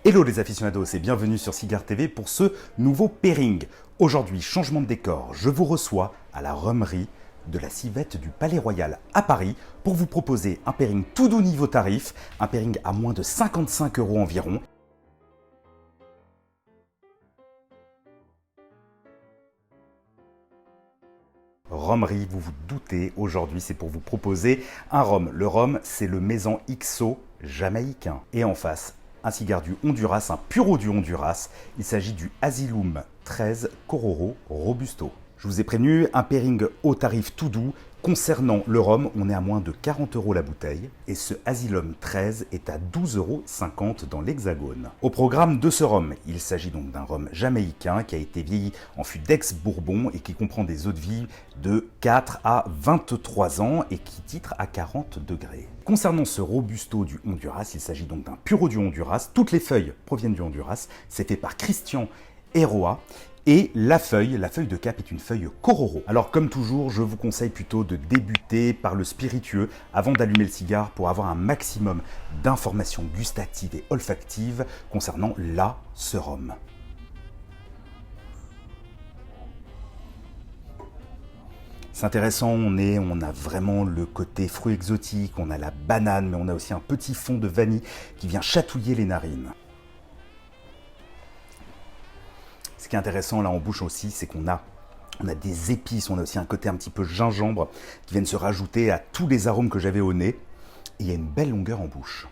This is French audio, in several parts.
Hello les aficionados et bienvenue sur Cigare TV pour ce nouveau pairing. Aujourd'hui, changement de décor, je vous reçois à la rhummerie de la Civette du Palais Royal à Paris pour vous proposer un pairing tout doux niveau tarif, un pairing à moins de 55 € environ. Rhummerie, vous vous doutez, aujourd'hui c'est pour vous proposer un rhum. Le rhum, c'est le Maison XO jamaïcain. Et en face, un cigare du Honduras, un puro du Honduras. Il s'agit du Asylum 13 Cororo Robusto. Je vous ai prévenu, un pairing au tarif tout doux. Concernant le rhum, on est à moins de 40 € la bouteille et ce Asylum 13 est à 12,50 € dans l'Hexagone. Au programme de ce rhum, il s'agit donc d'un rhum jamaïcain qui a été vieilli en fût d'ex-Bourbon et qui comprend des eaux de vie de 4 à 23 ans et qui titre à 40 degrés. Concernant ce Robusto du Honduras, il s'agit donc d'un puro du Honduras. Toutes les feuilles proviennent du Honduras. C'est fait par Christian Eiroa. Et la feuille de cap est une feuille Cororo. Alors comme toujours, je vous conseille plutôt de débuter par le spiritueux avant d'allumer le cigare pour avoir un maximum d'informations gustatives et olfactives concernant ce rhum. C'est intéressant, on a vraiment le côté fruit exotique, on a la banane, mais on a aussi un petit fond de vanille qui vient chatouiller les narines. Ce qui est intéressant là en bouche aussi, c'est qu'on a des épices, on a aussi un côté un petit peu gingembre qui viennent se rajouter à tous les arômes que j'avais au nez. Et il y a une belle longueur en bouche.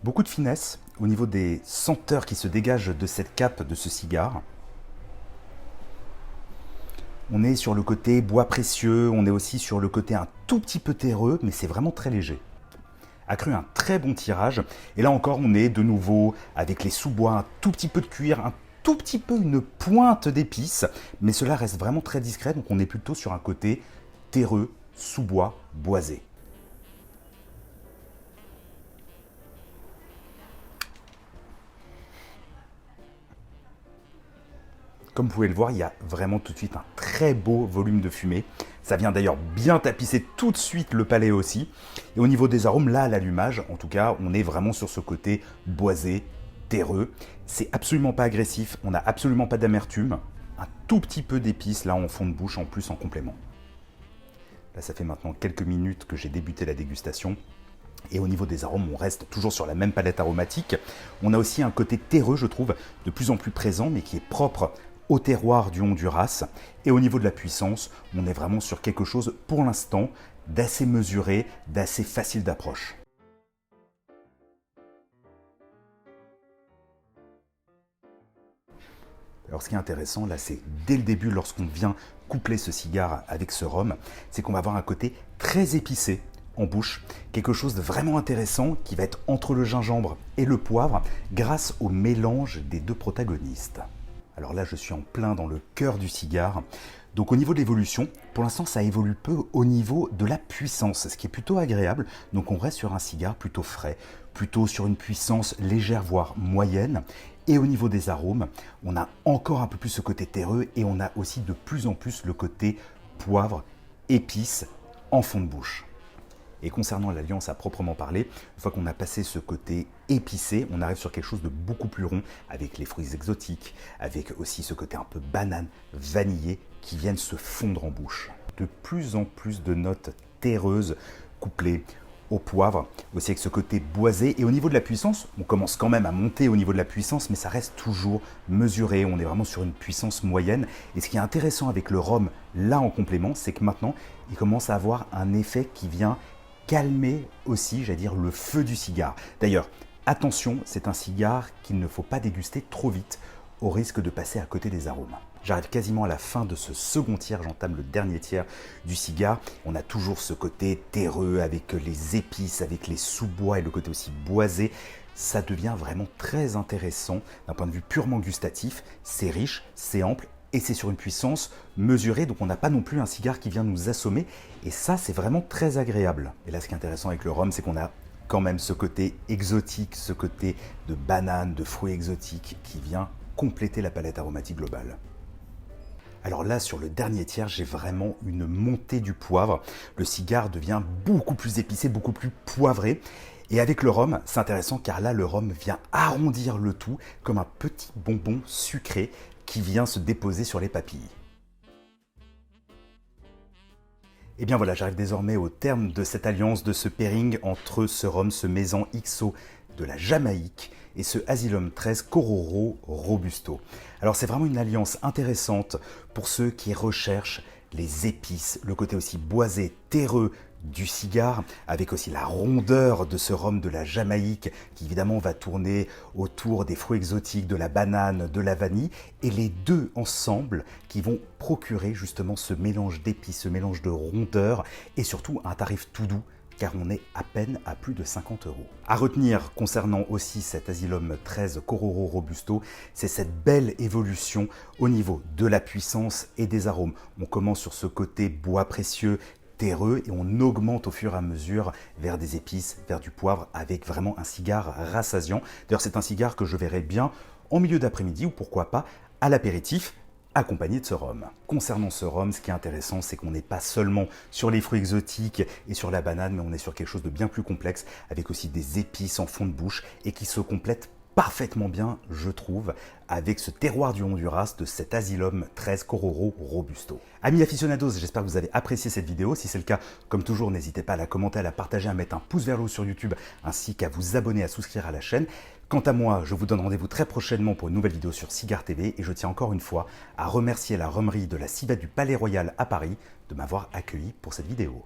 Beaucoup de finesse au niveau des senteurs qui se dégagent de cette cape de ce cigare. On est sur le côté bois précieux, on est aussi sur le côté un tout petit peu terreux, mais c'est vraiment très léger. Accru un très bon tirage. Et là encore, on est de nouveau avec les sous-bois, un tout petit peu de cuir, un tout petit peu une pointe d'épices, mais cela reste vraiment très discret, donc on est plutôt sur un côté terreux, sous-bois, boisé. Comme vous pouvez le voir, il y a vraiment tout de suite un très beau volume de fumée. Ça vient d'ailleurs bien tapisser tout de suite le palais aussi. Et au niveau des arômes, là à l'allumage, en tout cas, on est vraiment sur ce côté boisé, terreux. C'est absolument pas agressif, on n'a absolument pas d'amertume. Un tout petit peu d'épices là en fond de bouche en plus en complément. Là ça fait maintenant quelques minutes que j'ai débuté la dégustation. Et au niveau des arômes, on reste toujours sur la même palette aromatique. On a aussi un côté terreux, je trouve, de plus en plus présent, mais qui est propre au terroir du Honduras. Et au niveau de la puissance, on est vraiment sur quelque chose, pour l'instant, d'assez mesuré, d'assez facile d'approche. Alors ce qui est intéressant là, c'est dès le début, lorsqu'on vient coupler ce cigare avec ce rhum, c'est qu'on va avoir un côté très épicé en bouche, quelque chose de vraiment intéressant qui va être entre le gingembre et le poivre grâce au mélange des deux protagonistes. Alors là, je suis en plein dans le cœur du cigare. Donc au niveau de l'évolution, pour l'instant, ça évolue peu au niveau de la puissance, ce qui est plutôt agréable. Donc on reste sur un cigare plutôt frais, plutôt sur une puissance légère, voire moyenne. Et au niveau des arômes, on a encore un peu plus ce côté terreux et on a aussi de plus en plus le côté poivre, épices en fond de bouche. Et concernant l'alliance à proprement parler, une fois qu'on a passé ce côté épicé, on arrive sur quelque chose de beaucoup plus rond avec les fruits exotiques, avec aussi ce côté un peu banane, vanillé qui viennent se fondre en bouche. De plus en plus de notes terreuses couplées au poivre, aussi avec ce côté boisé. Et au niveau de la puissance, on commence quand même à monter au niveau de la puissance, mais ça reste toujours mesuré. On est vraiment sur une puissance moyenne. Et ce qui est intéressant avec le rhum, là en complément, c'est que maintenant, il commence à avoir un effet qui vient calmer aussi, j'allais dire, le feu du cigare. D'ailleurs, attention, c'est un cigare qu'il ne faut pas déguster trop vite, au risque de passer à côté des arômes. J'arrive quasiment à la fin de ce second tiers, j'entame le dernier tiers du cigare. On a toujours ce côté terreux avec les épices, avec les sous-bois et le côté aussi boisé. Ça devient vraiment très intéressant d'un point de vue purement gustatif. C'est riche, c'est ample et c'est sur une puissance mesurée, donc on n'a pas non plus un cigare qui vient nous assommer. Et ça, c'est vraiment très agréable. Et là, ce qui est intéressant avec le rhum, c'est qu'on a quand même ce côté exotique, ce côté de banane, de fruits exotiques qui vient compléter la palette aromatique globale. Alors là, sur le dernier tiers, j'ai vraiment une montée du poivre. Le cigare devient beaucoup plus épicé, beaucoup plus poivré. Et avec le rhum, c'est intéressant car là, le rhum vient arrondir le tout comme un petit bonbon sucré qui vient se déposer sur les papilles. Et bien voilà, j'arrive désormais au terme de cette alliance, de ce pairing entre ce rhum, ce Mézan XO de la Jamaïque et ce Asylum 13 Kororo Robusto. Alors c'est vraiment une alliance intéressante pour ceux qui recherchent les épices, le côté aussi boisé, terreux du cigare, avec aussi la rondeur de ce rhum de la Jamaïque qui évidemment va tourner autour des fruits exotiques, de la banane, de la vanille, et les deux ensemble qui vont procurer justement ce mélange d'épices, ce mélange de rondeur et surtout un tarif tout doux car on est à peine à plus de 50 €. À retenir concernant aussi cet Asylum 13 Kororo Robusto, c'est cette belle évolution au niveau de la puissance et des arômes. On commence sur ce côté bois précieux, terreux, et on augmente au fur et à mesure vers des épices, vers du poivre, avec vraiment un cigare rassasiant. D'ailleurs, c'est un cigare que je verrais bien en milieu d'après-midi ou pourquoi pas à l'apéritif, accompagné de ce rhum. Concernant ce rhum, ce qui est intéressant, c'est qu'on n'est pas seulement sur les fruits exotiques et sur la banane, mais on est sur quelque chose de bien plus complexe, avec aussi des épices en fond de bouche et qui se complètent parfaitement bien, je trouve, avec ce terroir du Honduras de cet Asylum 13 Kororo Robusto. Amis aficionados, j'espère que vous avez apprécié cette vidéo. Si c'est le cas, comme toujours, n'hésitez pas à la commenter, à la partager, à mettre un pouce vers le haut sur YouTube, ainsi qu'à vous abonner, à souscrire à la chaîne. Quant à moi, je vous donne rendez-vous très prochainement pour une nouvelle vidéo sur Cigare TV, et je tiens encore une fois à remercier la rhumerie de la Civette du Palais Royal à Paris de m'avoir accueilli pour cette vidéo.